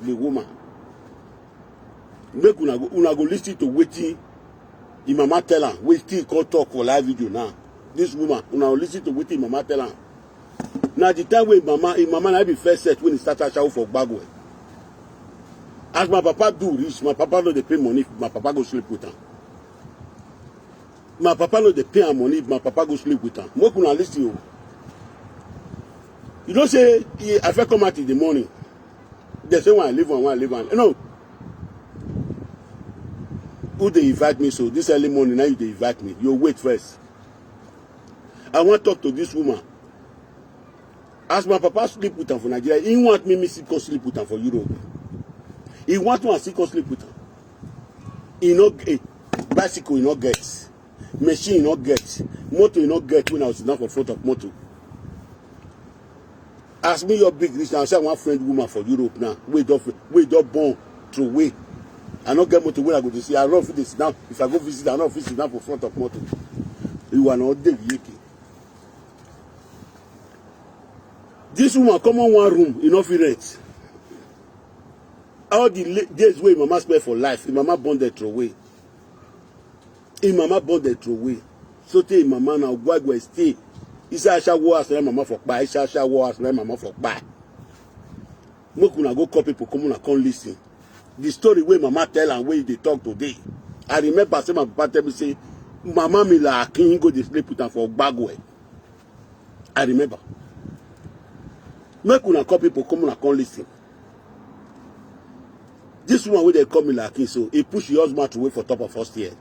the woman. Make una go listen to wetin the mama tell am. We still call talk for live video now. This woman, una listen to wetin mama tell am. Now the time when mama na be first set when he start shower for Gbagwe. As my papa do reach, my papa no dey pay money. My papa go sleep with am. My papa no dey pay am money. My papa go sleep with am. Make una listen o. You don't say I first come out in the morning. They say when I leave one. No. Who they invite me so this early morning now you they invite me. You wait first. I want to talk to this woman. As my papa sleep with her for Nigeria, he want me to sleep with her for Europe. He want me to sleep with her. He no bicycle he not get. Machine he not get. Motor he not get when I was sitting for front of motor. Ask me your big reason. I say I want friend woman for Europe now. We don't born through way. I don't get motor when I go to see. I don't fit sit down. If I go visit, I don't fit sit down for front of motor. You are not there, yeki. This woman come on one room, enough rent. All the days where mama spend for life, mama born there throw away. Mama born there throw away. So tell mama now, why stay? He say I shall go ask mama for buy. He say I shall go ask mama for buy. Make una go call people come and come listen. The story where mama tell and where they talk today. I remember say my papa tell me say, mama me la Akim go dey sleep with her for Gbagwe. I remember. Make una call people come and come listen. This one where they call me like Akim, so he push your husband to wait for top of first year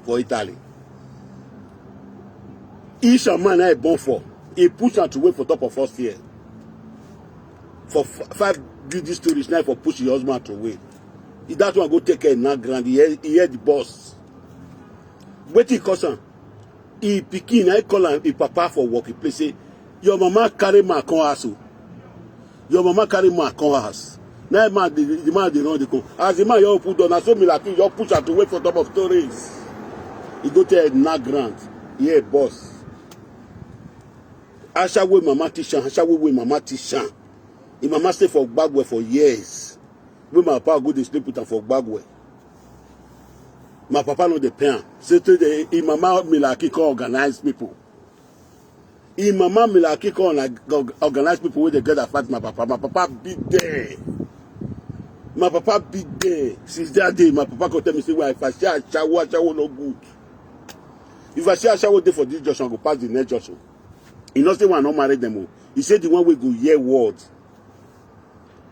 for Italy. Each man I born for, he push her to wait for top of first year. For 5 beauty stories now for push your husband to wait. If that one go take care now grand, he heard the boss. Wait he cousin. He pikin, I call him, he papa for work. He play say, your mama carry my con house. Your mama carry my con house. Now man, the man they run the con. As the man you put on, so me like you push her to wait for top of stories. He go tell na grand. Yeah, boss. I shall wait mama teacher. I shall wait mama teacher. If mama stay for Gbagwe for years. When my papa go to sleep with her for Gbagwe. My papa no dey pay am. Say to the mama me like he can organize people. Mama me like he can organize people where they get that fight my papa. My papa be there. My papa be there. Since that day, my papa can tell me say, well, if I share a shower no good. If I share a shower day for this junction, I go pass the next junction. He not say one not marry them. He said the one we go hear words.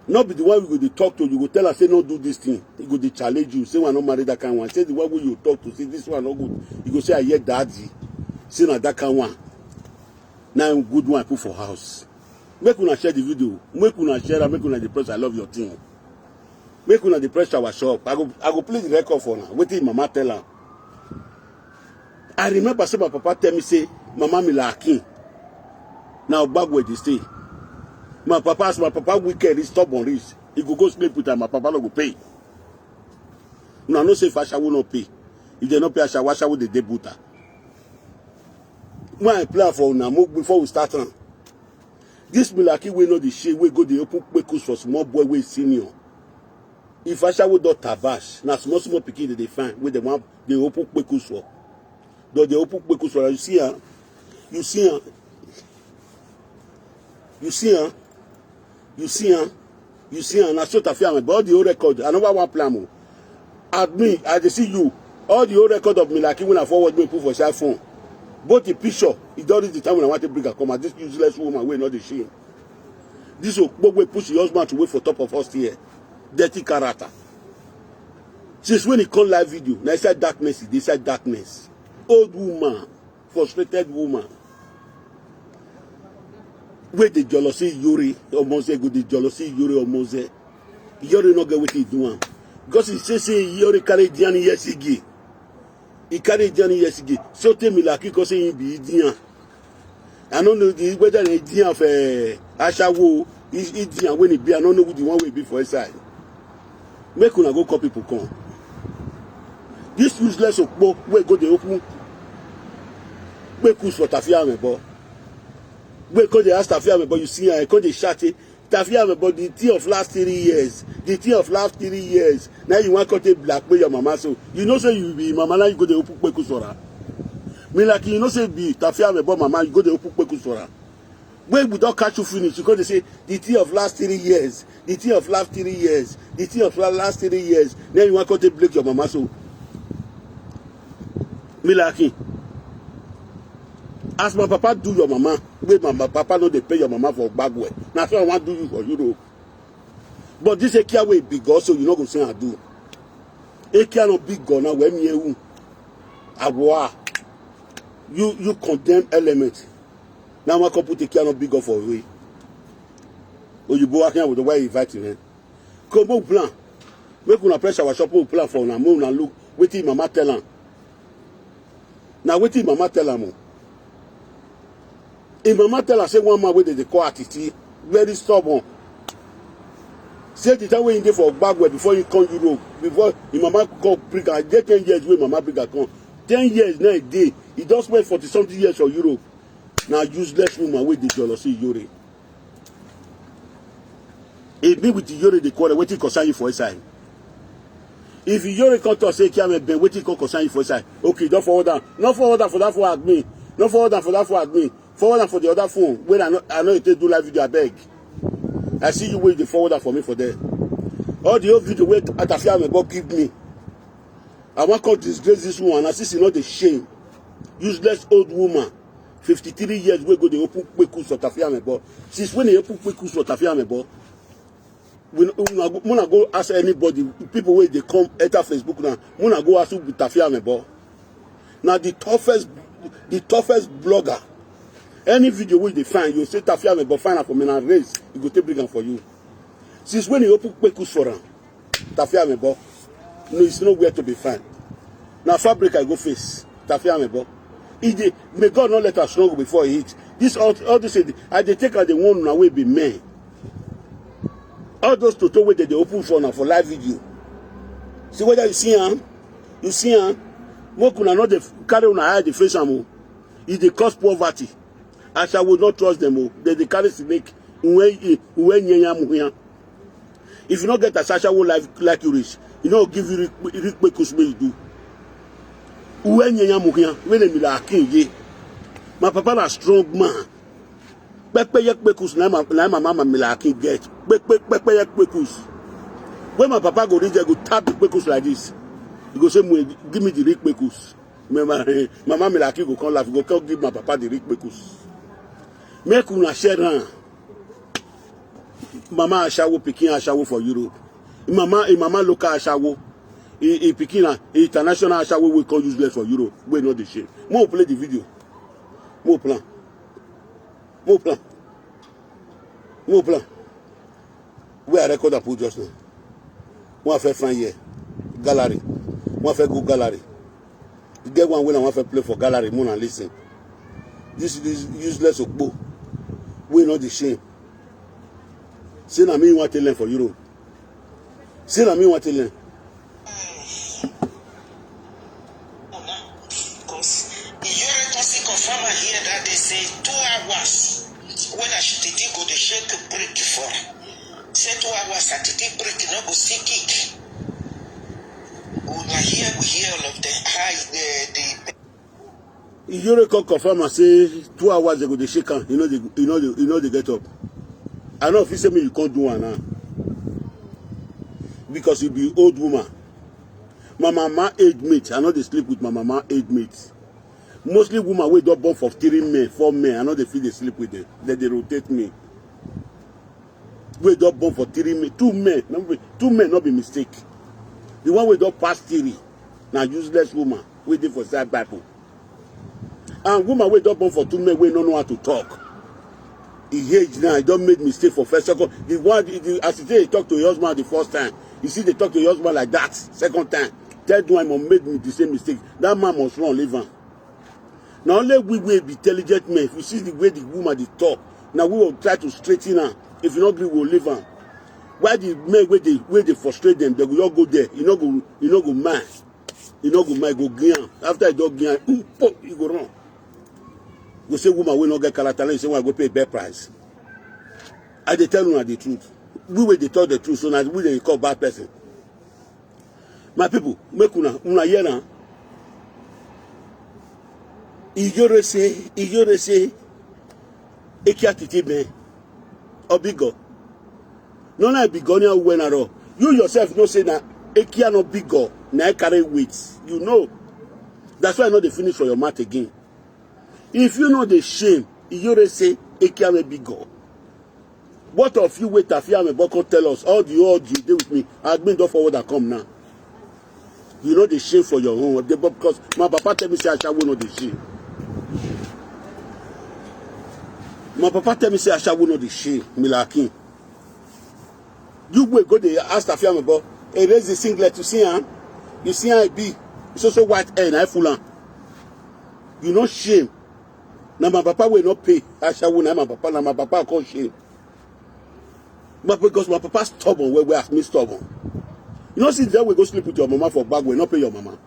Not be the one we go to talk to, you go tell her, say, no, do this thing. He go to challenge you, say, one not marry that kind of one. Say, the one you talk to, say, this one not good. He go say, I hear daddy. Say, na that kind of one. Now, good one I put for house. Make una share the video. Make una share and make una depress. I love your thing. Make una depress our shop. I go play the record for now. Wait till mama tell her. I remember, say, my papa tell me, say, mama me like Akim. Now, back where they stay. My papa wicked, he stubborn rich. He go sleep with her, my papa no go pay. No, I no say if Asha will not pay. If they not pay Asha will they debut her. When I play for now, before we start on. This Milaki we know the shit, we go the open quick for small boy we senior. If Asha will do tabash, now small pikin they find with the they open quick for. Though they open quick for, you see her, you see her. You see her. You see her. You see her. And I shot a film. But all the old record, I never want plan. At me, I just see you. All the old record of me, like when I forward me, put for cell phone. Both the picture, it does the time when I want to bring her come out. This useless woman, we not the shame. This will push the husband to wait for top of us here. Dirty character. Since when he called live video, now he said darkness, they said darkness. Old woman, frustrated woman. Where the jealousy Yuri almost go the jealousy Yuri almost Yuri not get what he doing. Because he say Yuri carry Diani yesigi. He carry Diani yesigi. So tell me like because he be Dian. I don't know the whether he Dian of Ashawo is Dian when he be. I don't know who the one will be for his side. Make una go call people come. This useless of where go the open. Where push for Tafia me boy. Because they ask Tafia, but you see, I can't shout it. Tafia me but the thing of last 3 years. The thing of last 3 years. Now you want to take blackmail your mama. So you know say you be mama now you go to open kwekusora. Me like you know say be Tafia me but mama you go to open kwekusora. When we don't catch you finish, you go to say the thing of last 3 years. The thing of last 3 years. The thing of last 3 years. Then you want to take break your mama. So me like as my papa do your mama, wait my papa know they pay your mama for bad way. That's what I want to do you for Europe. But this Ekia way big girl, so you not gonna say I do. Ekia no big girl now when you Awa. You condemn element. Now my couple take care no big girl for away. Or you go here with the way you invite him. Come on plan. Make una pressure our shop plan for una move and look. Wait mama tell her. Now wait mama tell her. If mama tell her say one man wey they call Atiti, very stubborn. Say the time when you dey for backward before you come Europe, before your mama come bring her, dey 10 years wey mama bring her come. 10 years now a day. He don spend 40-something years for Europe. Now useless woman wey dey jealousy Yore. If me with the Yore dey quarrel, wetin concern you for inside? If Yore come to say Kiame Ben, wetin come concern you for inside? Okay, don't forward down. Not forward down for that for admin. Not forward down for that for admin. Forward down for the other phone. When I know you take do live video, I beg. I see you wait the forward for me for there. All the old video wait Atafia me God give me. I want to disgrace this woman. I see she not the shame. Useless old woman. 53 years we go the open kwekus for Atafia me but since when they open kwekus for Atafia me but when I go ask anybody, people where they come enter Facebook now, when I go ask you with Atafia me but now the toughest blogger. Any video where they find, you say Tafia me but find out for me and race, you go take bring them for you. Since when you open kwekus for them, Tafia me but no, it's nowhere to be found. Now fabric I go face, Tafia me but may God not let us struggle before he hits. This all this I they take out the one away be men. All those toto where they open for now for live video. See whether you see him, you see him. What could not carry on hide the face am? If they cause poverty. I shall would not trust them. They carry snake. If you not get a Sasha will like you rich, you know give you request you do. When you Akim ye. My papa a strong man. Na mama me Akim get. When my papa go reach there, go tap the kwekus like this. He go say, give me the real kwekus. Mama me Akim go come laugh. Go come give my papa the real kwekus. Make una share. Mama ashawo pikin ashawo for Europe. Mama local ashawo. Pikin international ashawo we call useless for Europe. We know the shame. More play the video. More plan. More plan. More plan. We are record put just now. One fair fan here. Gallery. One fair go gallery. You get one when I want to play for gallery. More and listen. This is useless okbo. We know the shame. Say na me want to learn for Europe. Say na me want to learn. Because Europe doesn't confirm here that they say 2 hours. When I should go the shake break for. Say 2 hours at the break, no go see kick. We hear all of the high the Europe confirm and say 2 hours they go the shake and you know they get up. I know if you say me you can't do one now. Because you be old woman. My mama age mate. I know they sleep with my mama age mates. Mostly women we don't born for 3 men, 4 men. I know they feel they sleep with them. Then they rotate me. We don't born for 3 men, 2 men. 2 men not be mistake. The one we don't pass 3. Now useless woman. Waiting for side Bible. And woman we don't born for 2 men we don't know how to talk. He age now, he don't make mistake for first, second. The one, as you say, he talk to your husband the first time. You see, they talk to your husband like that, second time. Third one, he made me the same mistake. That man must run, leave him. Now, only we will be intelligent men. If we see the way the woman they talk, now we will try to straighten her. If you not agree, we will leave her. Why the men where they frustrate them, they will not go there. You not go mad. You not go mad, go green. After you don't green, you go wrong. You say woman will not get character, you say well, go pay a bear price. I dey tell you the truth. We will tell the truth, so now we dey call bad person. My people, make una hear now. Ijore say, Eki Atiti ben, Obigo. No na Bigonia wenaro. You yourself know say na Eki no Bigo, na carry weight. You know. That's why I know they finish for your mouth again. If you know the shame, Ijore say, Eki no Bigo. What of you wait Afia Meboko tell us, all you dey with me, I've been done forward and come now. You know the shame for your own, because my papa tell me say I shall know the shame. My papa tell me say I shall know the shame, Akim. You will go there, ask Afia Meboko, hey, raise the singlet to see him. You see how it be. It's also white hair and I full on. You know shame. Now my papa will not pay. I shall win my papa, now my papa call shame. But because my papa stubborn, where ask me stubborn. You know, since then we go sleep with your mama for bag, we not pay your mama.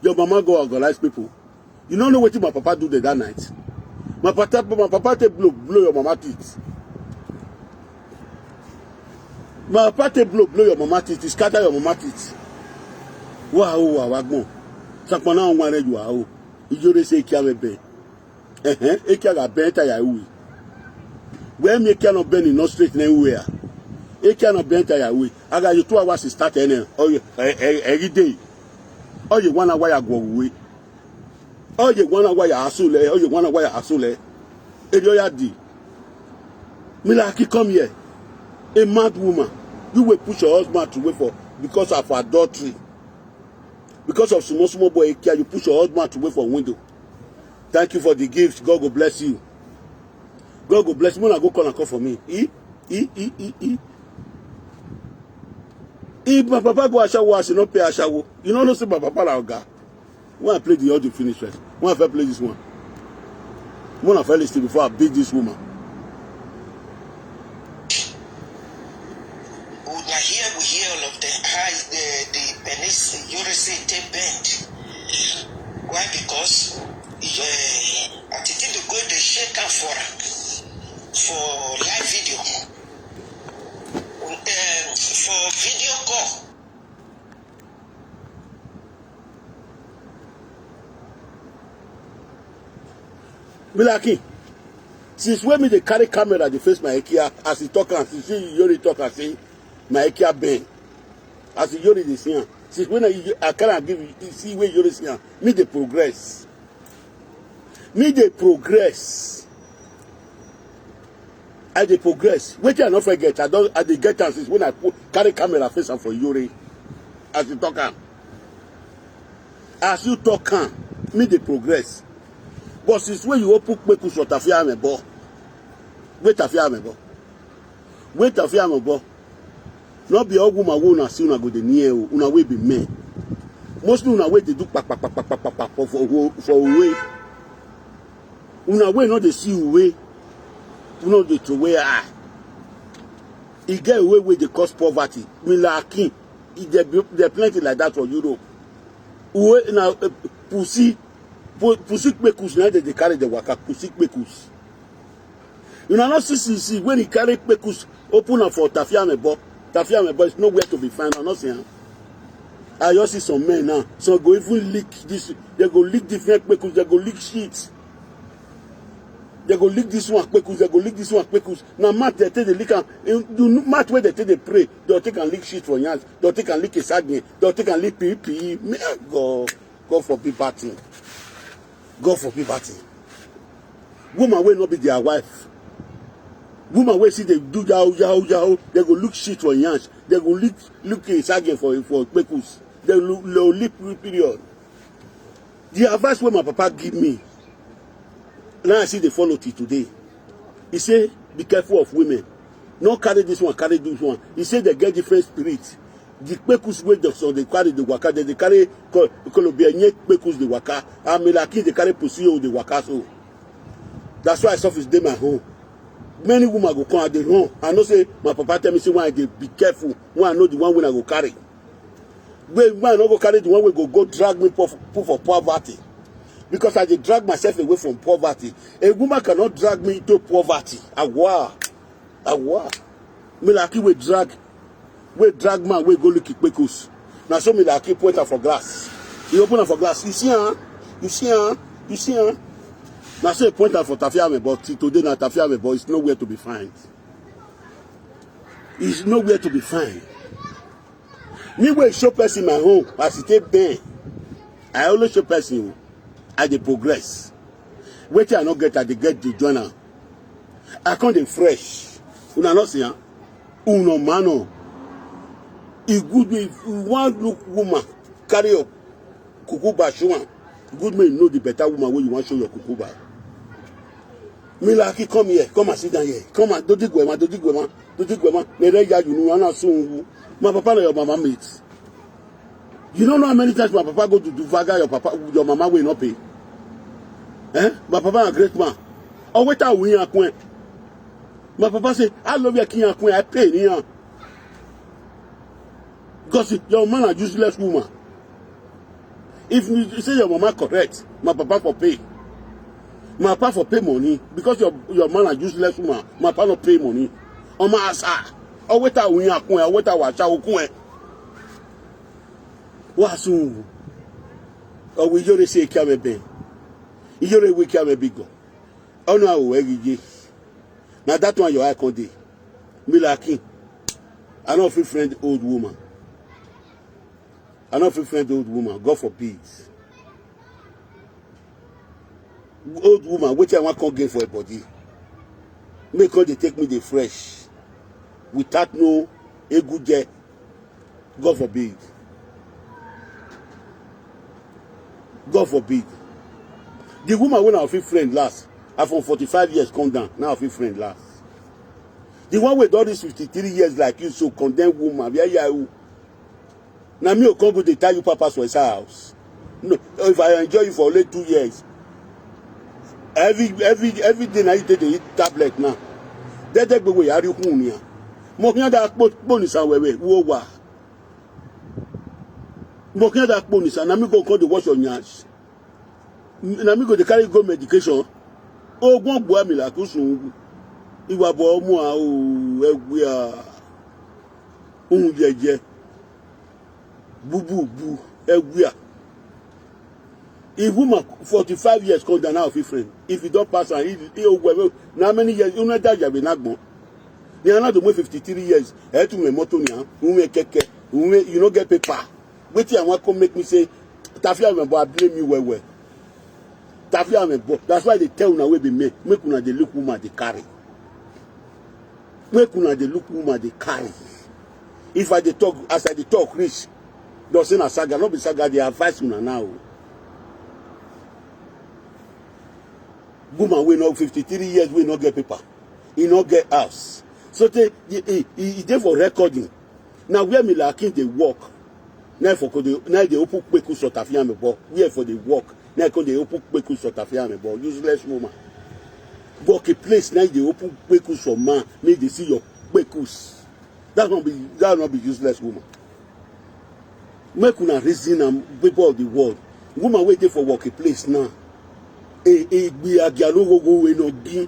Your mama go organize people. You don't know what my papa do that night. My papa take blow your mama teeth. My papa take blow your mama teeth, scatter your mama teeth. Wow. Sakpana on one you are. You say Eki ben. Eki ga ben ta ya wi. Where me cannot bend in no straight anywhere. It cannot bend your way. I got you 2 hours to start any. Oh, every day. Oh, you wanna wire go away. Oh, you wanna wire asule. Oh, you wanna wire asule. Edoyadi. Milaki, come here. A mad woman. You will push your husband to wait for because of adultery. Because of small boy, you push your husband to wait for window. Thank you for the gift. God will bless you. God will bless you. When I go call for me. If my papa go ashawo, I should not pay ashawo. You know, no say my papa la oga. When I play the audio finish first. When I play this one. When I listen before I beat this woman. We hear all of the penis, you say take bend. Why? Because Atiti to go the shake for live video. For video call. Milaki, since when me they carry camera they face my Ikea as he talk and see you talk and say my Ikea bang. As he already this year. Since when I cannot give you see where you see me they progress. Me they progress. I dey progress. Wait till I not forget. I dey get chances when I carry camera face and for Yuri. As you talk am. As you talk am, me dey progress. But since when you open Kpeku short Afia Mebo. Wait Afia Mebo. Wait Afia Mebo. Not be all woman who una see una go dey near una wey be men. Mostly una wey dey do pa for away. Una wey no dey see away. You know the to where I get away with the cause poverty. Akim, there plenty like that for Europe. Now pussy Kpekus now they carry the waka pussy Kpekus. You know not see when he carry Kpekus open up for Afia Mebo is nowhere to be found. I'm not saying. I just see some men now. So go even leak this. They go leak different Kpekus. They go leak shit. They go leak this one Kpekus, they go leak this one Kpekus. Now Matt they take the leak and Matt where they take the pray, they'll take and leak shit for yans, they'll take and leak a sagin, they'll take and leak PPE. God forbid batting. God forbid batting. Woman will not be their wife. Woman will see they do yow, they go look shit for yans, they go leak a sagin for Kpekus. They will leak period. The advice where my papa give me. Now I see they follow till today. He say, be careful of women. Not carry this one, carry this one. He say they get different spirits. The Kpekus way they carry the waka, they carry Colombia Kpekus the waka. And Milaki they carry Pusio the waka so. That's why I saw his day my home. Many women go come at the home. I know say my papa tell me say why they be careful. When I know the one when I go carry. When I no go carry the one we go drag me for poverty. Because I drag myself away from poverty. A woman cannot drag me into poverty. Wow. Awa. Me like we drag man, we go look at Pekos. Now so me like point her for glass. He open her for glass. You see her? You see her? You see her? Now so he point her for Tafia me, but today na Tafia me, but it's nowhere to be found. It's nowhere to be found. Me wey show person my home, as it take there. I always show person as they progress. Wetin I no get, I dey get the journal. I come dey fresh. Una no see am? Uno mano. E good if you wan look woman carry your kukuba show am. Good man know the better woman wey you wan show your kukuba. Me like come here, come and sit down here. Come and do gwema. Nere ya you know na so. My papa na your mama mate. You don't know how many times my papa go to do vaga your mama will not pay. Eh? My papa a great man. Oh wait a win akwen. My papa say, I love your king akwen, I pay ni. Because your man a useless woman. If you say your mama correct, my papa for pay. My papa for pay money. Because your man a useless woman, my papa no pay money. Oh my asa. Oh wait a win akwen, oh wait a wacha okwen. Wasu. Oh we just say kame ben. You don't wake up a big go. Oh no, where now that one your eye can do. Me like Akim. I don't feel friend old woman. I don't feel friend old woman. God forbid. Old woman, which I want to gain for a body. Make sure they take me the fresh. Without no a good jet. God forbid. God forbid. The woman when I feel friend last, I from 45 years come down, now I feel friend last. The one with all these 53 years like you, so condemned woman, yeah. Now me come go they tell you papa's for his house. No, if I enjoy you for only 2 years, every day now you take the tablet now. They take away are you hunia. Mokia that bonus away, wo. Mokia that bonus, and I'm go call the wash on yash. Na mi go dey carry go medication ogun bo mi la ko sun iwa bo mu a o egbe a ohun jeje bubu egbe a if woman 45 years come down now of friend if you don't pass and he ogwe na many years you know that you be nagbon ni ana do mo 53 years e tu me moto ni an we keke you no get paper wetin I wan come make me say Tafia me bo blame me well that's why they tell una wey be make una dey look woman dey carry. Make una dey look woman dey carry. If I dey talk as I dey talk reach, don't say na saga, no be saga dey advise una now. Woman wey no 53 years wey no get paper, he no get house. So he dey for recording. Now where me like Akim dey work, now they open kpeku so Tafia me bo, where for the work. Now they open kpeku so Tafia me bo, useless woman. Work a place now they open kpeku so man, make they see your kpekus. That not be useless woman. Make una reason and people of the world. Woman waiting for work a place now. Be a dialogue go we no gi.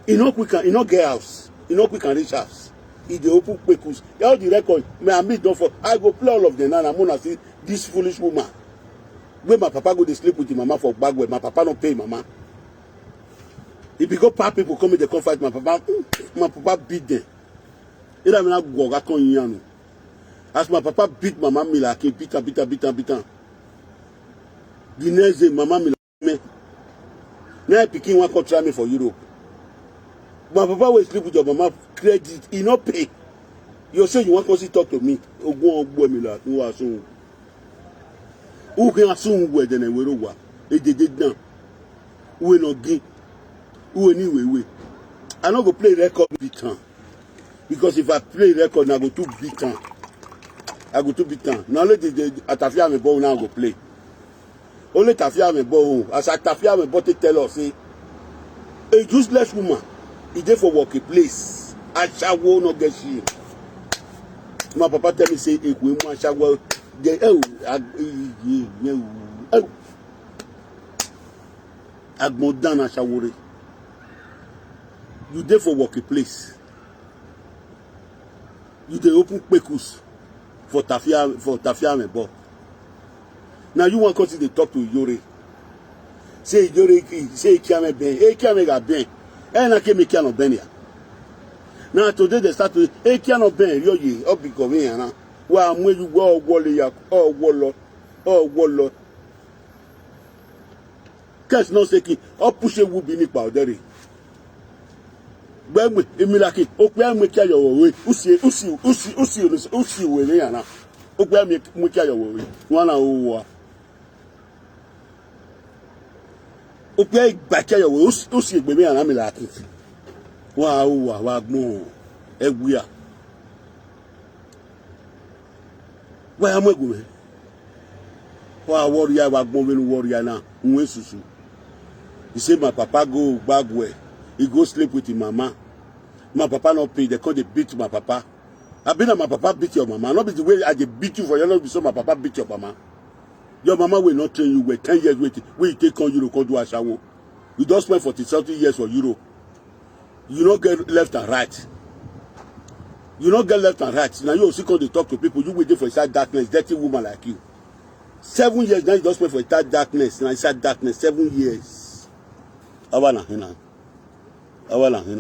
You know quick and you know get house. You know quick and reach house. If they open kpekus, all the record. May I meet don't for. I go play all of them now. I'm gonna see this foolish woman. When my papa go to sleep with the mama for bag where my papa don't pay mama. If you go pap people come in the comfort my papa beat them. It I mean I go yanu. As my papa beat mama me like beat her. The next day mama me like me. Now I picking one try me for Europe. My papa will sleep with your mama credit, he not pay. You say you want to talk to me. Oh go on me like who are so. Who can assume where then we over? They did now. We not give. Who anyway? I not go play record beat time. Because if I play record, I go too beat time. Now let the Tafia me ball now go play. Only Tafia me ball. As I Tafia me ball they tell us say a useless woman. He dey for work a place. I shall not get she. My papa tell me say I shall Agmodan Ashawore. You there for work a place. You dey open pekus for Tafia Mebo. Now you want to talk to Iyore. Say Iyore, say Kiame Ben, Kiame ga Ben. Na ke me Kiano Ben ya. Now today they start to Kiano Ben yo ye obi go me na. Wa mu you go wole ya, wolo. Case no say ki o push ewu bi nipa odere. Gbegbe Omila ki o pe mu ki ayowo we usi we le yana. O pe mu ki ayowo we. Won na o wa. O pe gba ki ayowo usi egbe mi yana Omila ki. Wa o wa gbon egbuya. Wa ya mu egu me. Wa warrior wa gbon we nu warrior na nwe susu. He said my papa go back where he go sleep with his mama. My papa not pay. They call they beat my papa. I been that my papa beat your mama. Not be the way I beat you for you. Not be so my papa beat your mama. Your mama will not train you. Wait 10 years waiting. Where you take on Euro come do a shower. You don't spend 40-something years for Euro. You don't get left and right. You don't get left and right. Now you also come to talk to people. You waiting for inside darkness. Dirty woman like you. 7 years now you don't spend for inside darkness. Now inside darkness 7 years. Awana hina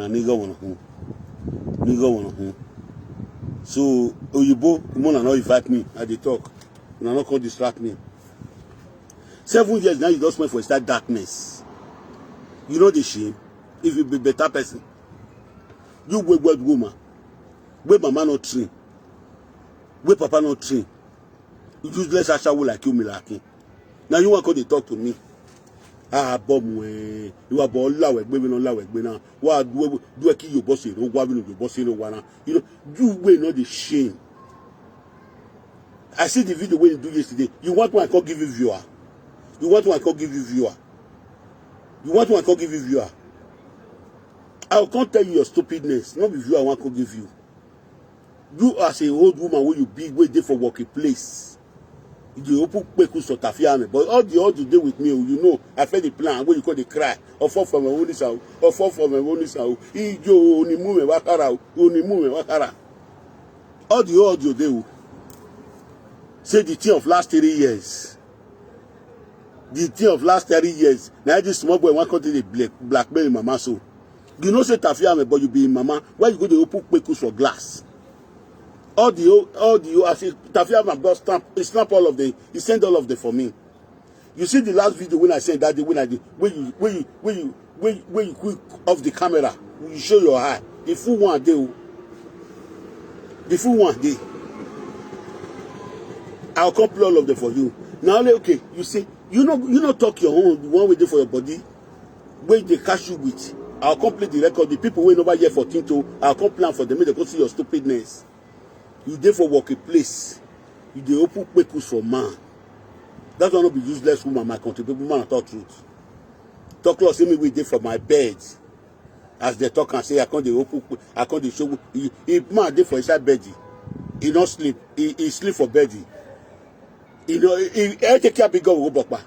nigga wanna so Oyibo Mona not invite me at the talk and not come distract me. 7 years now you just went for start darkness. You know the shame. If you be better person, you wait woman, wait mama not train, wait papa not train, you useless ashawo like you Akim. Now you want to talk to me. Bomb we you are born lawe gbe mi no lawe gbe na wa do ki yo boss ero wa bi no boss ero wa na you know you wey no the shame. I see the video when you do yesterday. You want one I can't give you viewer. You want one I can't give you viewer. You want one I can't give you viewer. I can't tell you your stupidness. Not be viewer I want to give you. You as a old woman when you be wait there for working place. You open peku so Tafia me, but all you do with me, you know, I felt the plan where you call the cry, or fall from a wounded sound, or fall from a wounded sound. Ijo only move wakara, only move wakara. All you do. Say the thing of last 30 years. The thing of last 30 years. Now this small boy want to the blackmail mama so. You know say Tafia me, but you be mama. Why you go to open peku for glass? All the I see Tafia my boss stamp all of them. He sent all of them for me. You see the last video when I said that day when I did when you quick off the camera, you show your eye. The full one day. The full one day. I'll complete all of them for you. Now okay, you see, you not talk your own the one way there for your body, where they catch you with. I'll complete the record. The people wait over here for Tinto, I'll complete for them. They go see your stupidness. You there for working place. You dey open pekus for man. That will not be useless woman, my country. People man talk truth. Talk close, see me with there for my bed. As they talk and say, I can't dey show. If man there for inside bed, he not sleep. He sleep for bed. You know, he take care big girl Robokpa.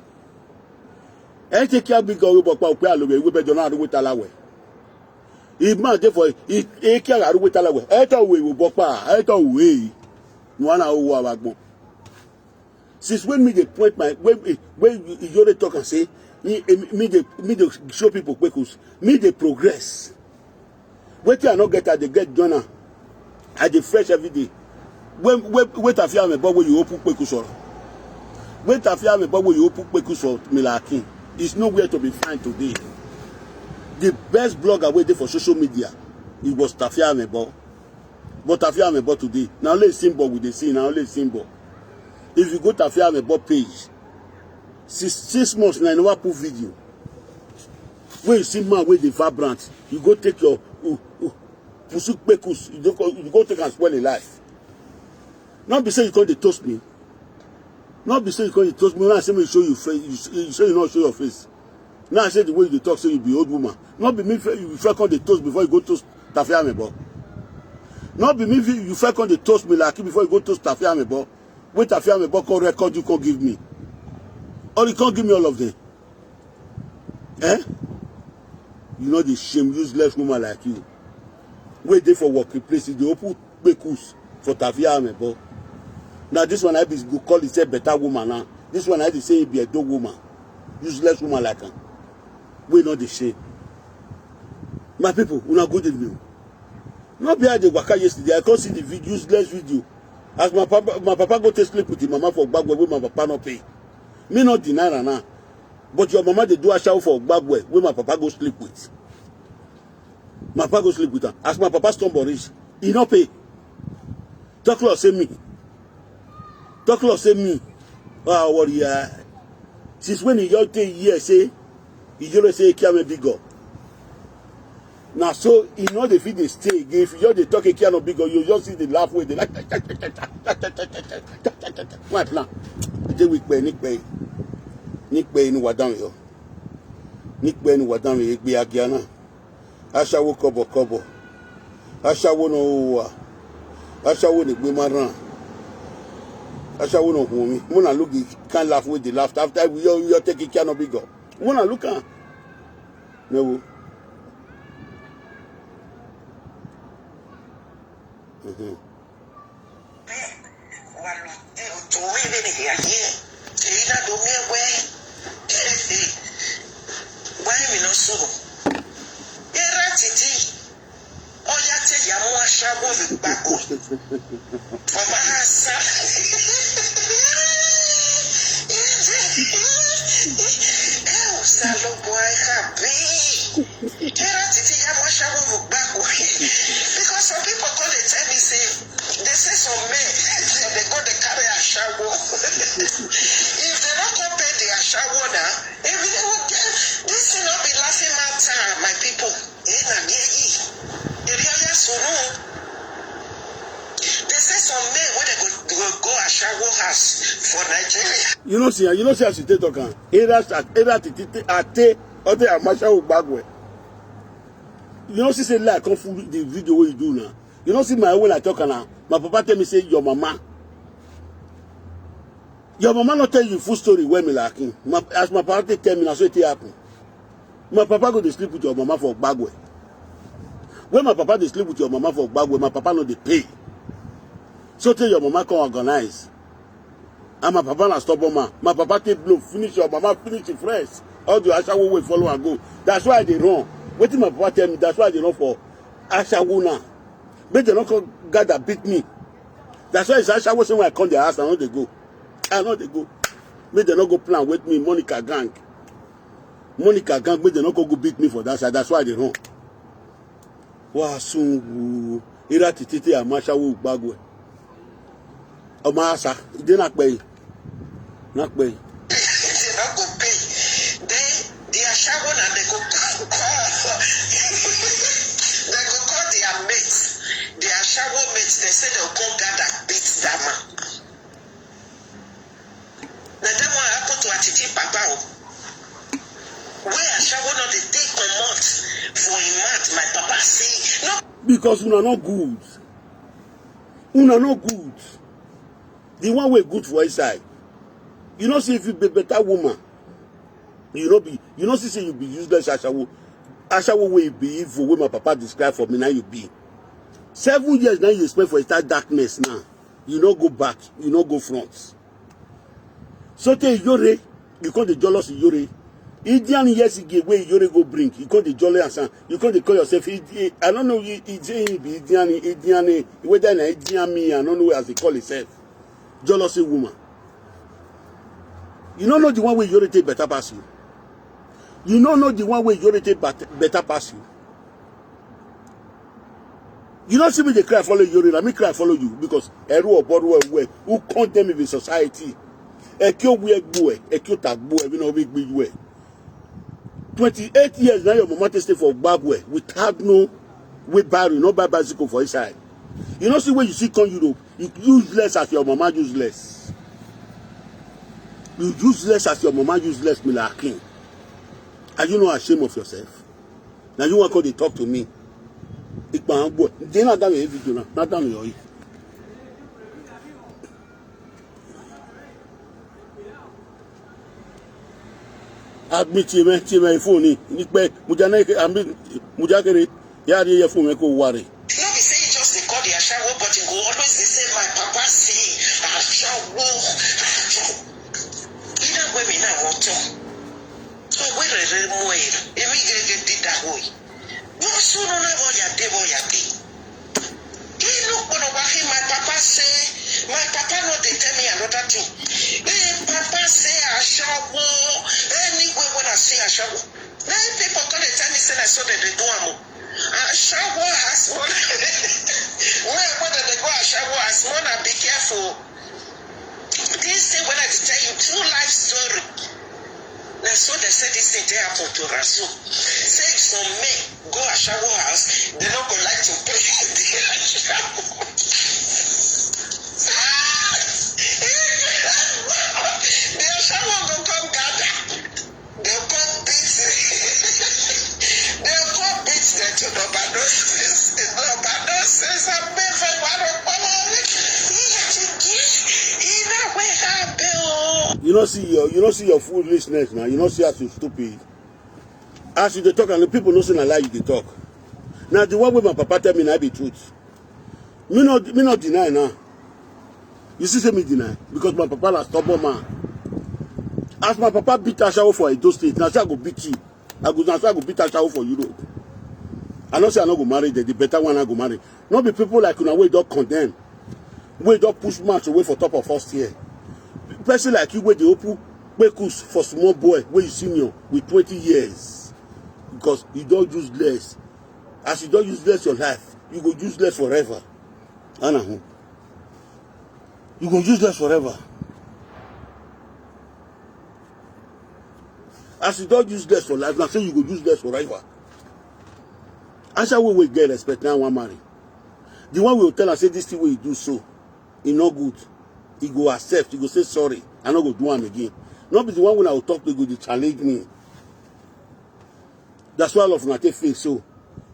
He take care big girl Robokpa. Upe alobe, we be donate with alawe. If man therefore he care aru with alawe. Eto we Robokpa. Eto we. Nuana owo abagbon. Since when me dey point my when you dey talk and say me dey show people pekus. Me dey progress. Wetin I no get, I dey get done. I dey fresh every day. When Tafia me but when you open pekus or. When Tafia me but when you open pekus or Akim, is nowhere to be found today. The best blogger waiting for social media, it was Tafia Mebo. But Tafia Mebo today, now only symbol with the scene, now only symbol. If you go to Tafia Mebo page, 6 months now, you never put video. When you see man with the vibrant, you go take your pusuk pekus, you go take and spoil a life. Not be saying you can't toast me. Not be saying you can't toast me. When I say me show you face, you say you not show your face. Now I say the way you talk, say you be old woman. Not be me you frequent the toast before you go toast Tafia Mebo. Not be me you frequent the toast me like before you go toast Tafia Mebo. When Tafia Mebo can record, you can't give me. Or you can't give me all of them. Eh? You know the shame useless woman like you. Wait there for working places, they open pekus for Tavia Amebo. Now this one I be go call it a better woman now. This one I be say be a dog woman. Useless woman like her. We know the shame. My people, we not good evening. Not behind the waka yesterday. I can't see the video, useless video. As my papa go to sleep with his mama for Bagwe, where my papa not pay. Me not deny her now. But your mama they do a shower for Bagwe, where my papa go sleep with. My papa go sleep with her. As my papa stumble rich, he not pay. Talk close, say me. Talk close, say me. Oh, what yeah. Since when you take years, say, you just say, "Kiame bigger." Now, so you know the feed they stay again. If you just they talk a Kiano bigger, you just see the laugh way. They like, my plan. They will pay, Nick pay in Wadam. Nick pay in Wadam, it be Agiana. Asha wo kobo. Asha wo no. Asha wo ni Gumaran. Asha wo no humi. Muna look, you can't laugh with the laughter. After you take a Kiano bigger. Muna look at. No. Because some people call it tell me say they say some men they go to carry a shower. If they don't come pay the shower now, if they will get this will not be laughing matter, my people. They say some men when they go a shower house for Nigeria. You know see as you take talk era Atiti ate other amasha Bagwe. You know, see say like come full the video what you do now. You know, see my way I talk now. My papa tell me say your mama not tell you full story when me like him. As my papa tell me now so it happen. My papa go to sleep with your mama for Bagwe. When my papa they sleep with your mama for Bagwe, my papa no they pay. So tell your mama come organize. And my papa na stubborn man. My papa take blow, finish your mama, finish it fresh. All the Asha will follow and go. That's why they run. What did my papa tell me? That's why they run for Asha now. But they don't come gather beat me. That's why it's Asha when I come their house, I know they go. But they don't go plan with me, Monica gang. But they don't go beat me for that side. That's why they run. Wow, soon ira tititi amasha wo Bagwe. Omasa, they not pay. Not pay. They not go pay. They are shower and they go call their mates. They are shower mates. They say they'll come gather beat that man. Now that one happened to Atiti Papa. Where a shower not they take a month for a month. My papa say no. Because una not good. Una not good. The one way good for inside. You know, see if you be better woman, you know, see you be useless Ashawo way be evil way my papa described for me now you be. 7 years now you spend for start darkness now. You no go back, you no go front. So tell Yore, you call the jealous Yore. Indian years again where Yore go bring, you call the jolly and son, you call the call yourself I don't know Indian whether Indian me, I don't know as they call itself. Jealousy woman. You don't know the one way you take better pass you. You don't know the one way you take better pass you. You don't see me they cry follow you, let me cry follow you because every who condemn in society. Ekyo we boy, ekyo tag boy, we know big way. 28 years now your mama stay for Bagwe without no way barrier, no bicycle for inside. You know see where you see come Europe, you useless as your mama useless. You useless as your mama useless, me like Akim. Are you not ashamed of yourself? Now you want to talk to me. They not done with video, not done with you. Admit me phone. Nick Bay, Mujakere, Yari phone, go worry. No, be say just they call the shower, but you go always Ina women now want to. Oh, where are more? Emi get that way. No sooner never ya devil ya be. You look when my papa say, my papa no they tell me another thing. Papa say I shall go anywhere when I say I shall go. Then people come and tell me say I saw that they do amo. I shall go has one. Whether they go I shall go has one. Be careful. This thing when I tell you true life story. That's what they said this thing they happen to Rasul. Say some men go a shower house, they don't go like to pray at the shower. Their shower go come gather. They'll come beat they'll come beat them to the nonsense. Nonsense. I'm made for one of You don't see your foolishness now. You don't see as you stupid. As you they talk and the people don't see a lie you they talk. Now the one way my papa tell me now be truth. Me not deny now. You see say me deny because my papa is stubborn man. As my papa beat Ashawo for Edo State, now say I go beat you. I go beat Ashawo for Europe. I don't say I not go marry the better one I go marry. Not be people like you way don't condemn. Way don't push match away for top of first year. Person like you where the open Bekus for small boy where you senior with 20 years because you don't use less. As you don't use less your life, you go use less forever. Anahu. You go use less forever. As you don't use less for life, now say you go use less forever. Answer we will get respect now one marry. The one will tell us say this thing way you do so, it not good. He go accept, he go say sorry, I not go do him again. Not be the one when I will talk to you, go challenge me. That's why I love when I take face so.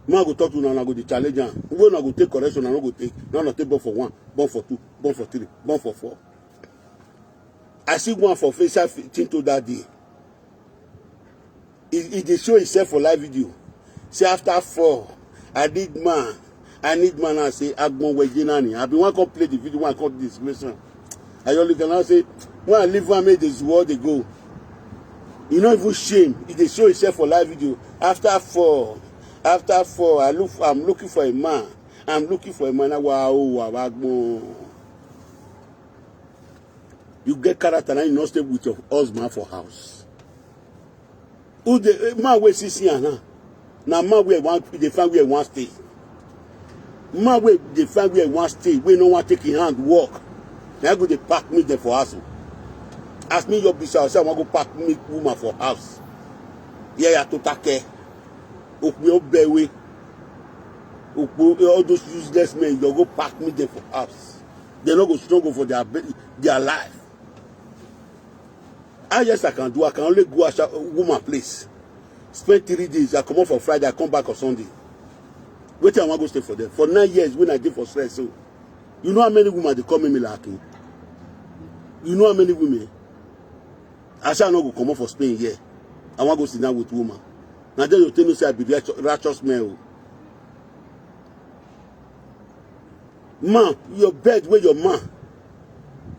Man go talk to you and I go challenge him. When I go take correction, I not go take. Now I take born for 1, born for 2, born for 3, born for 4. I see one for face I think to that day. He show himself for live video. Say after 4, I need man. I say Agbon Wejinani. I be one come play the video, one come this mission. I only can say, when I leave one made this world they go. You know even shame. If they show himself for live video. After 4, I'm looking for a man. I'm looking for a man. Wow. You get character and you not stay with your husband for house. Who the man we see now? Now man we want they find where one stay. Man we they find where one stay. We no want take in hand work. Now go they pack me there for house. Ask me your business. I want to pack me woman for house. Yeah, to take. Okwe all those useless men, you go pack me there for house. They not go struggle for their life. Yes, I can do. I can only go to a woman place. Spend 3 days. I come out for Friday. I come back on Sunday. Wait till I want to go stay for them. For 9 years, when I did for stress, so you know how many women they call me Akim? You know how many women? I shall not go come out for Spain here. I want to go sit down with woman. Now then you tell me say I be righteous man. Man, your bed where your man.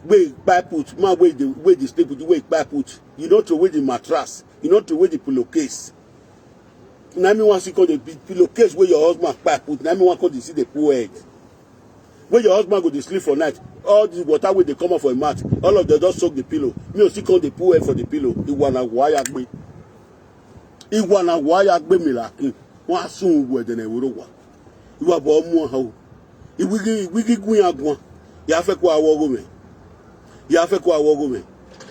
Where buy put, man where the sleep with where buy put. You don't throw away the mattress. You don't throw away the pillowcase. Now me want to call the pillowcase where your husband buy put. Now me want to see the poor head. Where your husband go to sleep for night. All the water where they come up for a mat. All of them just soak the pillow. Me also call the poor head for the pillow. It wanna wire me. Iwana waya gbe mi Akim won asun wo de na eworo wa iwa bo mu ha o iwigi gun agbon ya fe ko awogo me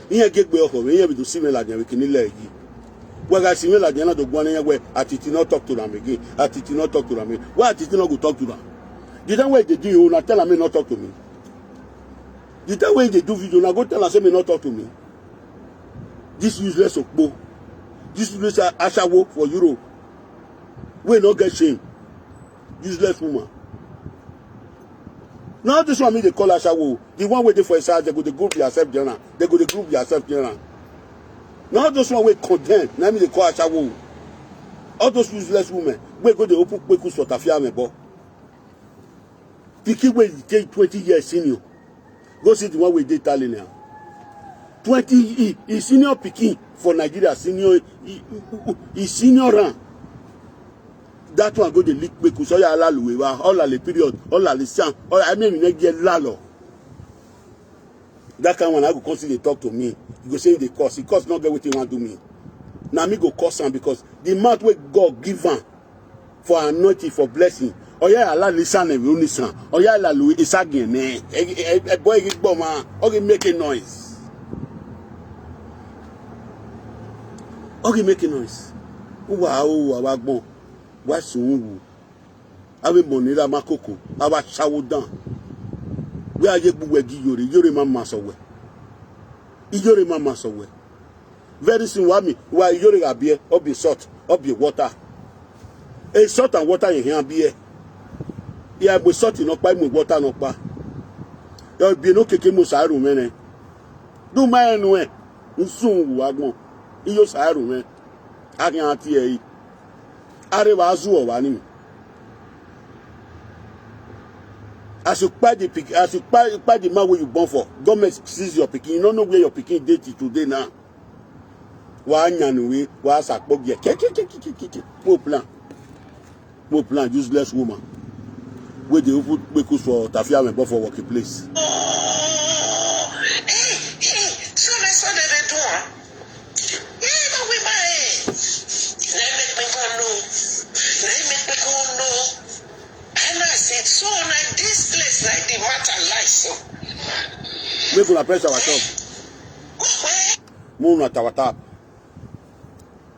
iyan gegbe oko me iyan bi to sime la jan kini le yi we ga sime la jan na to gbon yan we Atiti not talk to am again. Atiti not talk to am. Why Atiti not go talk to am? The time when they do you na tell am not talk to me. The time when they do video na go tell am say me not talk to me. This useless okpo. This is Ashawo for Europe. We not get shame. Useless woman. Now this one me they call Ashawo. The one waiting for a side, they go the group yourself general. They go the group yourself general. Now this one we condemn. Now me they call Ashawo. All those useless women. We go the open Bekus for Tafia Mebo. The kid will take 20 years senior. Go see the one with the Italian now. 20 he senior picking for Nigeria, senior he senior rank. That one go the leak because all the period, all the sound, all I mean we get lalo. That kind one I go constantly talk to me. You go say the cost. The cost not get what he want to me. Now me go cost him because the amount where God give him for anointing, for blessing. Oh yeah, Allah listen and we listen. Oh yeah, Allah Louis is again. A boy is bomb man. Okay, making noise. Okay, making noise. Wow, our bon. What's soon? I will money ma coco. I will shower down. Where are you? Yuri mama so Yuri mama so very soon, why Yuri a beer, or be salt, or be water. A salt and water in here beer. Yeah, we salt in up by me water no pa. There'll be no kicking Musaru man. Do my own way. Soon, Wagmo. You Saru man. I can't hear it. Arewazu or one. As you buy the pick, as you buy the man where you born for, government sees your picking. You don't know where your picking date today now. Wanyanwe, wasakbogye. More plan, useless woman. Where they put because for Tafia and for working place. So that's what they do. Yeah, but we buy it. They make me go no. And I said, so like this place, like the matter like so. We're gonna press our top. Moon at our top.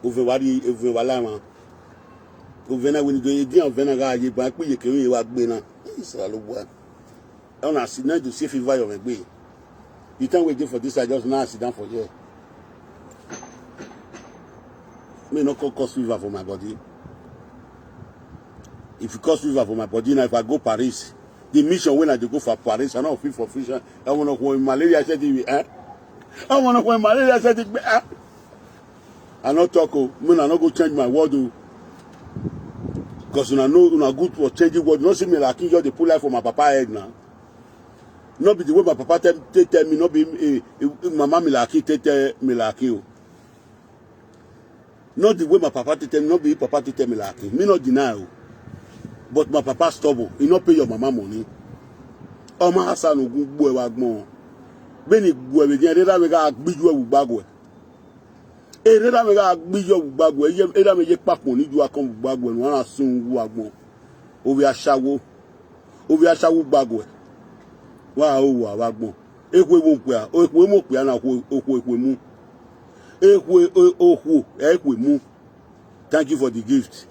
Over Walama. Over when you go, you don't venaga, you back, you can you work better. It's a little one. I don't see not to see if you buy your way. You can't wait for this, I just now sit down for you. May not cause fever for my body. If you cause fever for my body, now if I go Paris, the mission when I go for Paris, I don't feel for fish. I want to go in malaria, said it, I want to go in malaria, said it, I not talk, I not go change my word, because I know you are good for changing word. You don't see me like you just pull life for my papa head now. Not be the way my papa tell me, not be my mama like tell me like you. Not the way my papa tell me, not be papa tell me like me not deny. But my papa stubborn. He not pay your mama money. Oh my son no good boy wagmo. Beni boy we dey we ga gbiju ewu gbagwe. Reda me ga gbiju ewu gbagwe. Reda me je papo ni ju akon gbagwe no na sun wagmo. Obi asawo gbagwe. Wa o wa wagmo. Ekwe mo pe a, ekwe mo pe na ekwe mu. Ekwe mu. Thank you for the gift.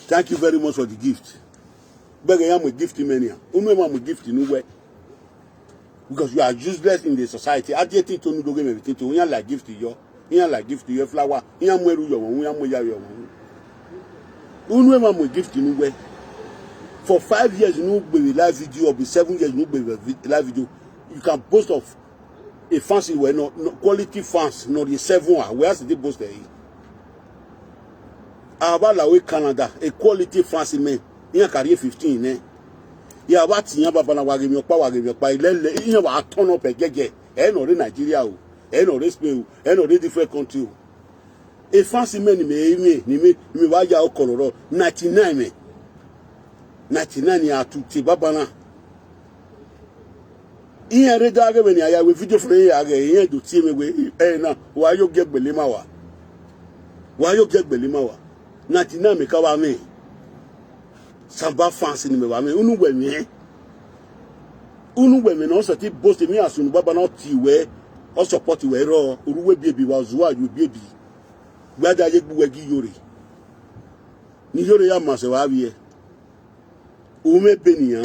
Thank you very much for the gift. But I am a gift mania. Only am a gift in no way. Because you are useless in the society. I did think to no game everything to you like gift to you. You like gift to your flower. You am where you are. You am where you are. Only am a gift in no way. For 5 years, you know, be live video, or be 7 years, you know, be live video. You can boast of a fancy way, no quality fans, not the 7 hours. Where's the boast there? About la way Canada, a quality fancy man. In a career 15, eh? Yeah, what's in your papa give your power, give your pie, you know, I turn up a gege, and or in Nigeria, and or this bill, and or different country. A fancy man me, why you color 99 me. 99 ya to Tibabana. In a red dagger when I have video for a again to see me way, eh? Why you get Belimawa? Why you get Belimawa? 99 me cover me. Samba fancy me, unu women also keep boasting me as soon Baba not tea or support you raw, Uruwe baby was why you baby. Whether you wegi yuri. Ni yuri yamas of Avie. Ume Benia,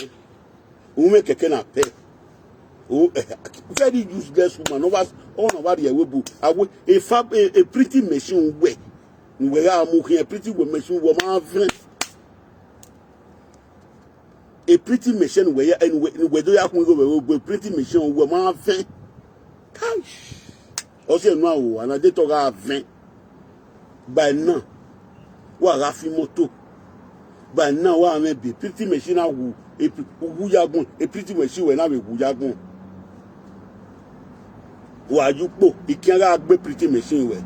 Ume Kekena pe. Oh, very useless woman. Over all about the webu. A pretty machine way. We are moving a pretty machine woman. A pretty machine where and whether you have to go a pretty machine woman. Also, no, and I did talk about by now. What Rafi Moto? But now I may be pretty machine a pretty machine when I will Wujagon. Wa ajupo. Ikianga agbe pretty machine we.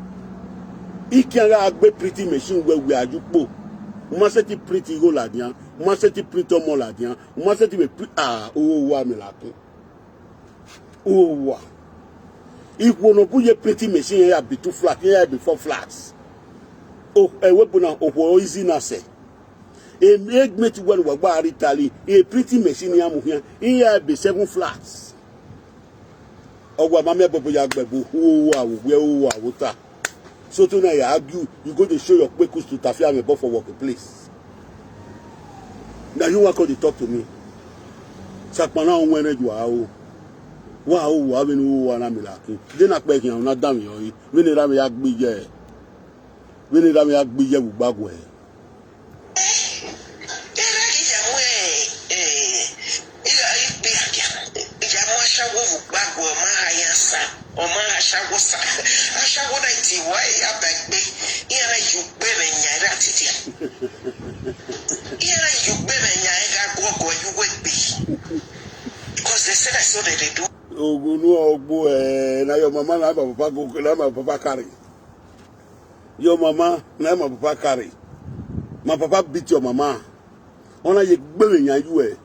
Ikianga agbe pretty machine we ajupo. Uma seti pretty go la dian. Uma seti pretty mo la dian. Uma seti me wa me la ko. Wa. If we no put your pretty machine here be 2 flats, here be 4 flats. Oh, a weapon of easy na say. A make me to one wagba Italy, a pretty machine here be 7 flats. Oh, what my bobo yagbebu, who are water. So tonight I argue, you go to show your quickness to Tafia me for working place. Now you want to talk to me. Sakpana when you are. Wow, wa be no wa na me la kin de na pe kin na dam yo yi we ni ra me ya gbe je bu gbagbo e era ki ja mo ira ipe akia ja mo ashawo bu gbagbo ma ayansa o ma ashawo sa ashawo na ti wa ya bagbe ira ju gbe me nya ra titi ira ju gbe me nya ga gogo you we be because they said I saw that they do. Ogunu ogbo na your mama na papa go na my papa carry. Your mama na my papa carry. My papa beat your mama. Ona ye gbe nya you e.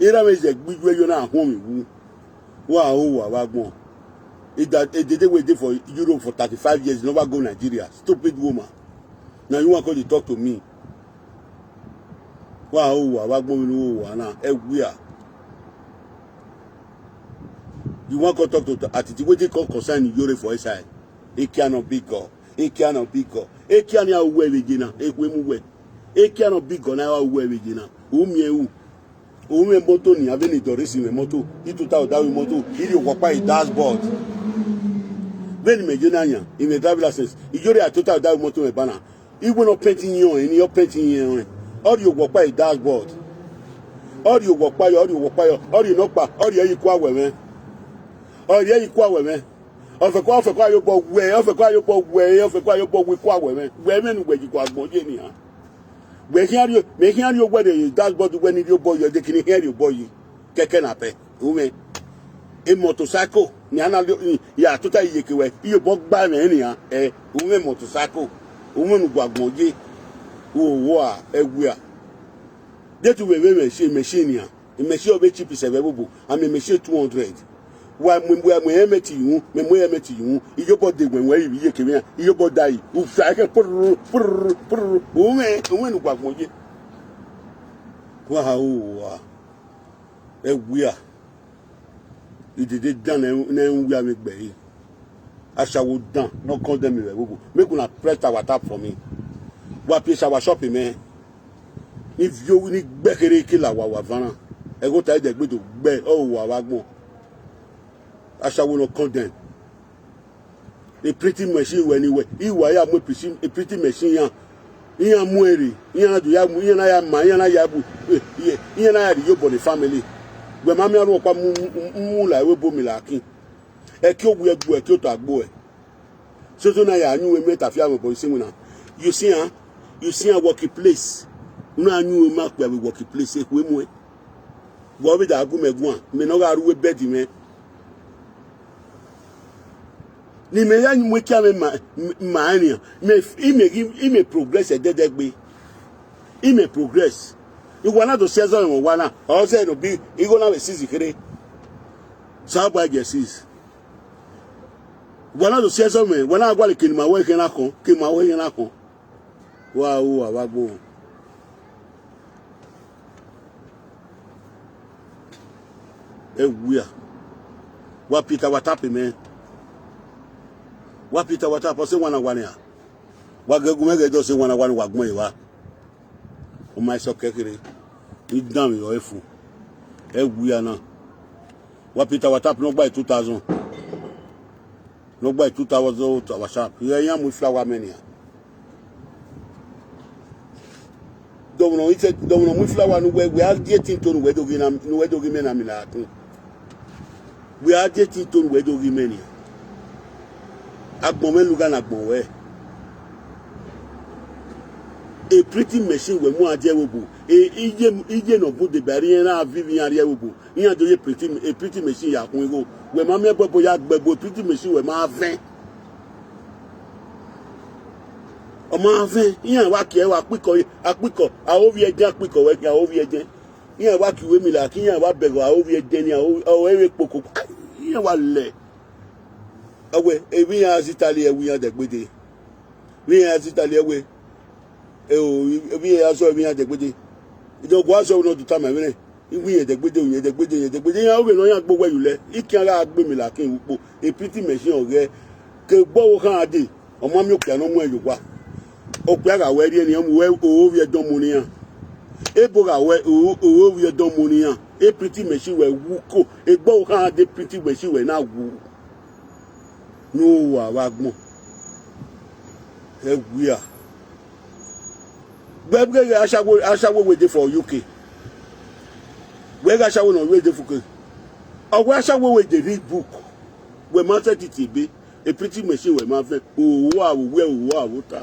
Ira me je gbiju you na home wu. Wa wa gbon. It that they wait for Europe for 35 years never go Nigeria. Stupid woman. Now you want to talk to me. Wa gbon wa na e you want to talk to Atiti? What they call concern Europe for inside? It cannot be God. It cannot be God. It cannot wear vagina. It cannot be God. Now wear vagina. Ume moto ni aveni dorisi me moto. Itu ta odawi moto. Ili okwapa I dashboard. Veni me jonanya. In the driver license. Ijori atota odawi moto me bana. Iwe no painting you in your painting you. All you okwapa I dashboard. All you okwapa yo. All you nokpa. All you equal wewe. Oh yeah, you kwa we ofe kwa yo bo we ofe kwa yo bo we kwa we men we you kwa gboje ni ha we hear you where the dashboard when you boy you they can hear you boy keke na pe ume e motorcycle ni ana ya tota iyekewe iyo bo gba me ni ha ume motorcycle ume nu gwa gboje wo a ewu a de tu we machine ya machine obe cheap 7 bobo am machine 200 wa mwe emeti yu mwe emeti yu iyobo de gwenwe iye kemi iyobo dai u fa ke pur ume nu gwagmoje wa ha wa ewia idede dan na enwia me gbe yi ashawo dan no condemn me gbogbo make una press our tap for me wa place our shop me if you ni gbekere ki la wa vana e go ta de gbe to gbe o wa gbon Ashawo no condemn. A pretty machine anyway. Iwa ya mo a pretty machine ya. Iya mueri. Iya do ya mu. Iya na ya ma. Iya na ya bu. Iya na ya di yobo the family. We mami anu kwa mu la we bo mi la kin. E ki ogu egbu e ki o to agbo e. So na ya anyu we meta fi am bo sin na. You see a working place. Una anyu we ma pe we working place e ku emu e. Wo bi da agu megun me no ga ruwe bed me. Ni me ya nwe kia me maania me ime progress e dedegbe ime progress igwa na do season won wa na o se no bi igo na we sisi kere sa gba je sis igwa na do season me wona agwa le kinima we kena kon kinima we kena kon wa o wa gbo ewia wa Peter watape me wa Peter watape se wana ya wa gegumege do se wana wa gbon iwa o ma so kekere idam yo efu ewia na wa Peter watape no gba 2000 no gba 2000 to wa sharp ye yan mu flower mania domo mu flower no we are dating to no we do gi me na mi la tun we are dating to no we do gi mania agbon meluga na agbon we a pretty machine we mu aje wobo ije no bude bari na vivi yan rewo yan do ye pretty machine ya kun ego we ma me gbebo ya gbebo pretty machine we ma ven o ma ven yan wa ki e wa piko a o vi eje piko we ki a o vi eje yan wa ki we mi la ki yan wa bego a o vi eje ni o ewe poko yan wa le awe ebi yan asitali e wi yan degbede wi yan asitali ewe ebi yan so ebi yan degbede ìjọba aṣọ ọ̀nà ọdún táwọn ẹ̀mẹ́rẹ̀ ìwé yẹ̀dẹ̀gbẹ́dẹ̀ yẹn ó lọ́yàn gbówó ẹ̀yù lẹ̀ ìkí ara gbẹ̀mí làkè ìwúpo èpìtì mẹ̀sìn ọ̀rẹ́ kẹ gbọ́wọ́ kan àdè ọmọ mi òkè àná mú ẹ̀yù wa òkè àràwọ̀ ẹ̀rí ẹni ọmọ owó rí ẹdán mu nìyàn èbò ràwọ̀ owó rí ẹdán mu nìyàn èpìtì mẹ̀sìn wẹ̀ wú kó ègbọ́wọ́ kan àdè èpìtì mẹ̀sìn wẹ̀ náà wú ní òwò àwa gbọ̀n ẹ wíyà. Gbẹ́gbẹ́ aṣáwó wéde for UK. Gbẹ́gbẹ́ aṣáwó náà wéde fún kẹ́. Ọ̀wọ́ aṣáwó wéde read book. Wẹ̀ máa tẹ́ ti tèbé. A pretty machine wẹ̀ máa fẹ́. Òwò àwòwẹ́ òwò àwòta.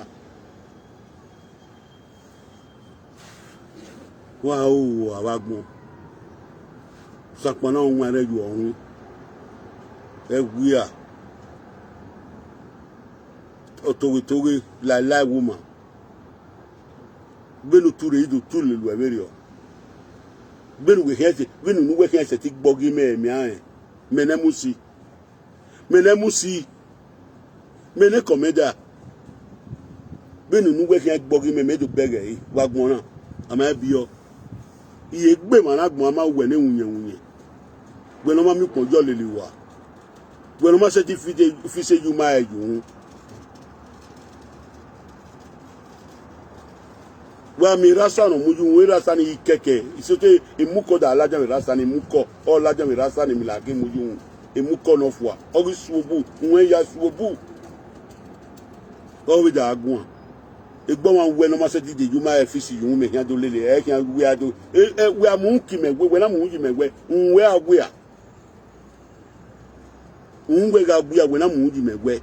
Wá òwò àwágbọ́n. Sàpọ̀nà ohun ẹ̀rẹ́ ju ọ̀run. Ẹ wíyà. Ọ̀tọ̀wétọ̀wé láìláì woman. Benu ture ido tule lu everio benu we hese benu nu we hese ti gbogi me aye menemusi mene komeda benu nu we hese gbogi me do bege yi wa gbon na ama biyo iye gbe ma na gbon ama we ne wunye gbe no ma mi ponjo lele wa gbe no ma se ti fi se yu ma eju wa mi rasa no muju we rasa ni keke isote imuko da alaja mi rasa ni muko o alaja mi rasa ni mi la ge muju imuko no fua o gi suobu nwe ya suobu o we da agun egbo wan we no ma se dide ju ma efisi yu me hian do lele e hian we ado we amu ki me we na mu ji me we nwe agwe a nwe ga agwe a we na mu ji me we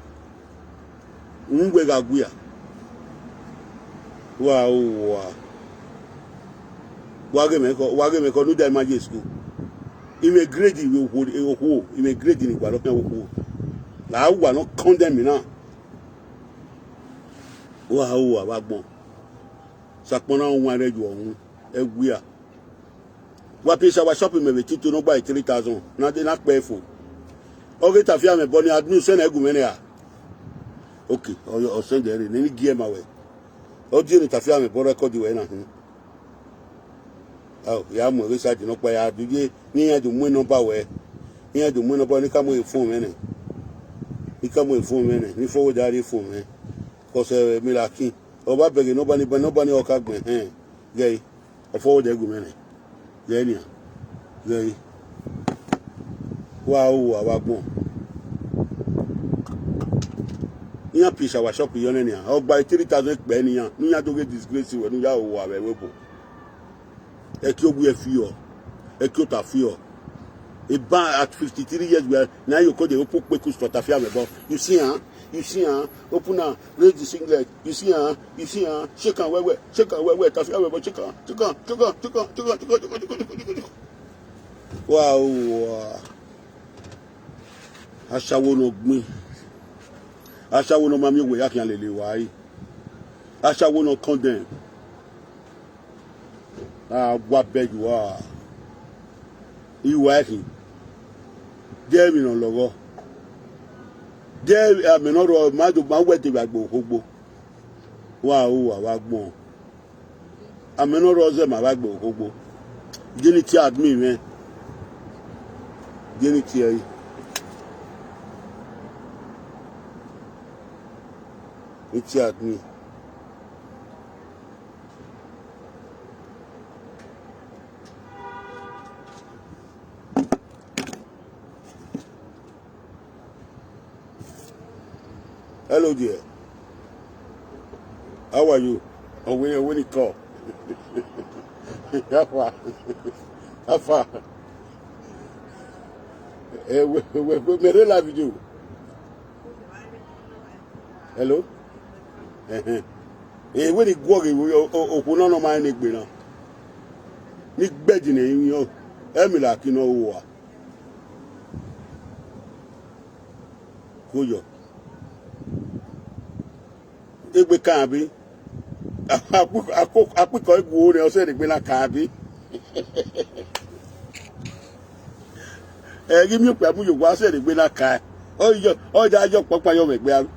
nwe ga agwe a wa wage me ko no da imagine school immigrate we ho immigrate ni gba lo kan ho la wa no condemn me na wa gbon sapona won are ju ohun egwe a wa pesa wa shopping me ti to no gba 3000 na de na pe fo o ge tafia me boni adnu se na egu me ne a okay o send there ni gie ma we o di ni tafia me bo record we na ya mo research no pa ya duje ni ya du mu number we ni ya du mu number ni ka mo phone me ne ni forward dari phone me ko se mi la kin o ba bege no ba ni o ka gbon gay o forward egu me ne gay ni gay wa gbon ni a pisa wa shop yo ne ni o gba 3000 pe ni yan nu ya to get disgrace we nu ya o wa we bo e ki ogu e fi o e ki o ta fi o e ba at 53 years we now you call the open peku start afia me bo you see open na raise the singlet you see shake and wewe ta afia we bo shake wow aṣawo no gbin aṣawo no mami we yakin lele wa yi aṣawo no condemn wa beg you are iwa there mi no logo there me no ro ma do ma we de gbagbo ogbo wa gbon ame no ro ze ma gbagbo ogbo gini ti admin me gini ti ayi it's admin hello dear. How are you? Oh, when you call. How far? We love you. Hello? When you go, you no mind it. Ni gbedi ne yin Omila kino wa. Koyo. Egbe kan bi. Apiko igwo re o se de gbe na kan bi. Give me a you was said when I can. Oh, your papa, you make well.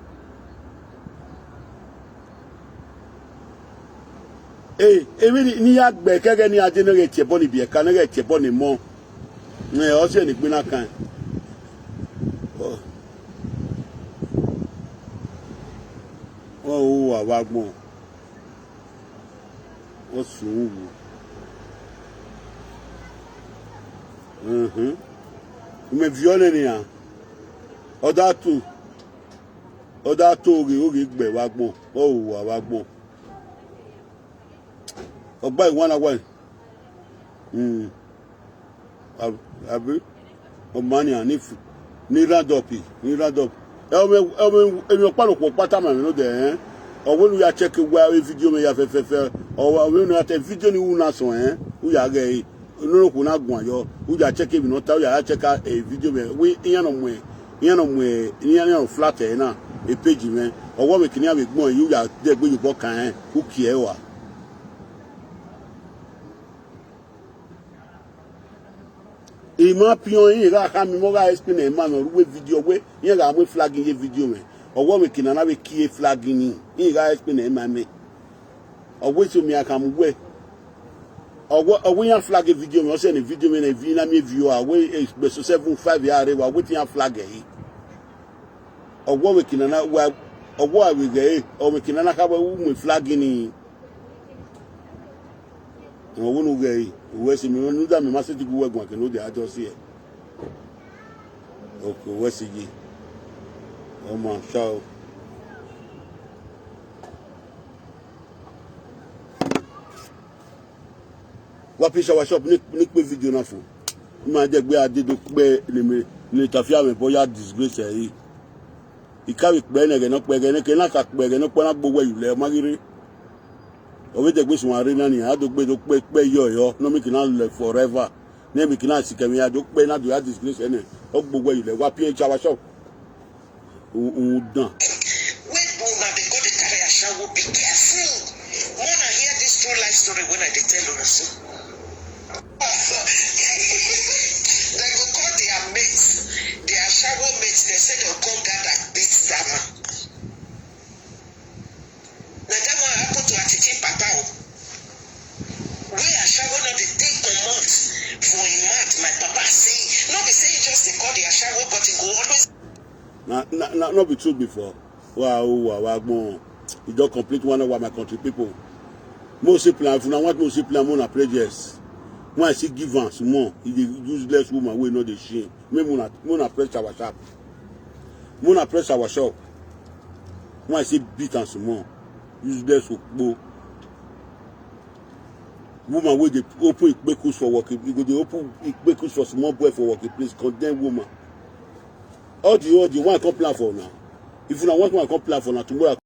Eh, really near back again. I generate your body be a candidate your body more. Nay, also any when I can. Oh, I want more. What's soon? Me viole ni an oda tu ori gbe wa gbon o wa gbon ogba iwan awa abi o mani an ni round up e me opalopo pata ma no de o we nu ya check wa video me ya fe o we nu ya te video ni wu na so u ya ge no ko na gun ayo u ja check bi no ta ya check a video me we yan no flat e na e page me owo me kini abi gbon yu ya de gbe yu bo kan u ki e wa e ma pion yin ga ka mi mo ga explain e ma no ruwe video we yin ga mo flag ye video me owo me kini na be ki e flag ni yin ga explain e ma me owo so mi aka mo we we yan flag video me o se ni video me na vi na me view we be so 75 ya re wa we tin flag yi owo we kinana wa owo awi ge o me kinana ka ba wu me flag ni owo nu ge we se mi nu da me ma se ti gu wegun ke no de ajo si e okay we se ji o ma show wa pisha wa shop ni pe video na fun ma je gbe adedo pe ni tafia me boya disgrace yi ikawi pe ne ge no pe ge ne ke na ka pe ge no pe na gbowo ile magire o we je gbe sun are na ni ado gbe do pe yo no mi kina le forever ne mi kina si kemi ado pe na do ya disgrace ne o gbowo ile wa pisha wa shop un dan wait una dey go dey carry ashawo be careful wanna hear this true life story when I dey tell una so. They go call their mates, their shower mates, they say they'll come gather beat that man. Now that one happened to Atiti Papa. Where a shower now they take a month for a month. My papa say, not be saying just they call their shower, but it go always. Not be true before. Wow, you don't complete one of my country people. Most people, if you want most people, more prejudice. When I see give us more, he useless woman we know the shame. Me muna press our shop. Muna press our shop. When I see beat and some more, useless woman we dey open ikpekus for working. You go dey open ikpekus for small boy for working. Please condemn woman. All the one come plan for now. If you don't want one come plan for now tomorrow.